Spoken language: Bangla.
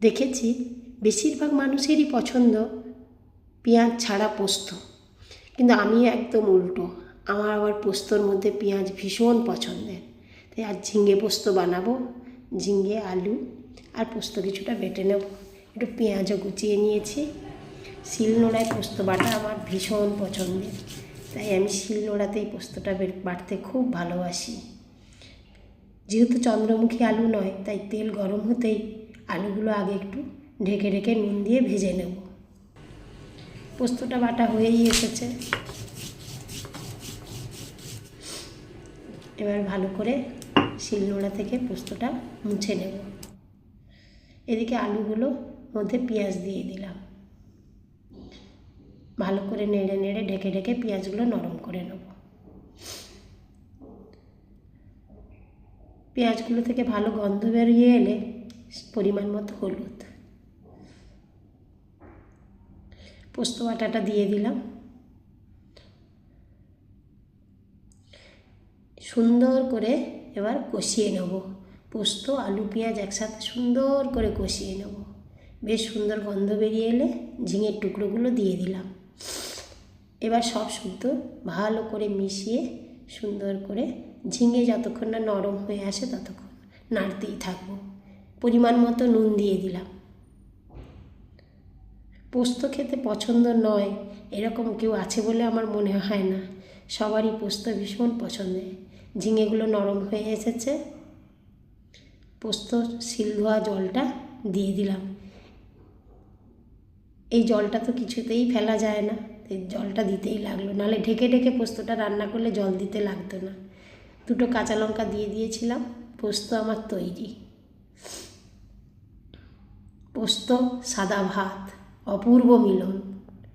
দেখেছি বেশিরভাগ মানুষেরই পছন্দ পেঁয়াজ ছাড়া পোস্ত, কিন্তু আমি একদম উল্টো। আমার আবার পোস্তর মধ্যে পেঁয়াজ ভীষণ পছন্দের। তাই আজ ঝিঙে পোস্ত বানাবো। ঝিঙে, আলু আর পোস্ত কিছুটা বেটে নেব। একটু পেঁয়াজও কুচিয়ে নিয়েছি। শিলনোড়ায় পোস্ত বাটা আমার ভীষণ পছন্দের, তাই আমি শিলনোড়াতেই পোস্তটা বাটতে খুব ভালোবাসি। যেহেতু চন্দ্রমুখী আলু নয়, তাই তেল গরম হতেই আলুগুলো আগে একটু ঢেকে ঢেকে নুন দিয়ে ভেজে নেব। পোস্তটা বাটা হয়েই এসেছে। এবার ভালো করে শিলনোড়া থেকে পোস্তটা মুছে নেব। এদিকে আলুগুলো মধ্যে পেঁয়াজ দিয়ে দিলাম। ভালো করে নেড়ে নেড়ে ঢেকে ঢেকে পেঁয়াজগুলো নরম করে নেব। পেঁয়াজগুলো থেকে ভালো গন্ধ বেরিয়ে এলে পরিমাণ মতো হলুদ, পোস্ত বাটাটা দিয়ে দিলাম। সুন্দর করে এবার কষিয়ে নেব। পোস্ত, আলু, পেঁয়াজ একসাথে সুন্দর করে কষিয়ে নেব। বেশ সুন্দর গন্ধ বেরিয়ে এলে ঝিঙের টুকরোগুলো দিয়ে দিলাম। এবার সব শুদ্ধ ভালো করে মিশিয়ে সুন্দর করে ঝিঙে যতক্ষণ না নরম হয়ে আসে ততক্ষণ নাড়তেই থাকবো। পরিমাণ মতো নুন দিয়ে দিলাম। পোস্ত খেতে পছন্দ নয় এরকম কেউ আছে বলে আমার মনে হয় না। সবারই পোস্ত ভীষণ পছন্দের। ঝিঙেগুলো নরম হয়ে এসেছে। পোস্ত শিল ধোয়া জলটা দিয়ে দিলাম। এই জলটা তো কিছুতেই ফেলা যায় না, এই জলটা দিতেই লাগলো, নাহলে ঢেকে ঢেকে পোস্তটা রান্না করলে জল দিতে লাগতো না। দুটো কাঁচা লঙ্কা দিয়ে দিয়েছিলাম। পোস্ত আমার তৈরি। পোস্ত, সাদা ভাত, অপূর্ব মিলন।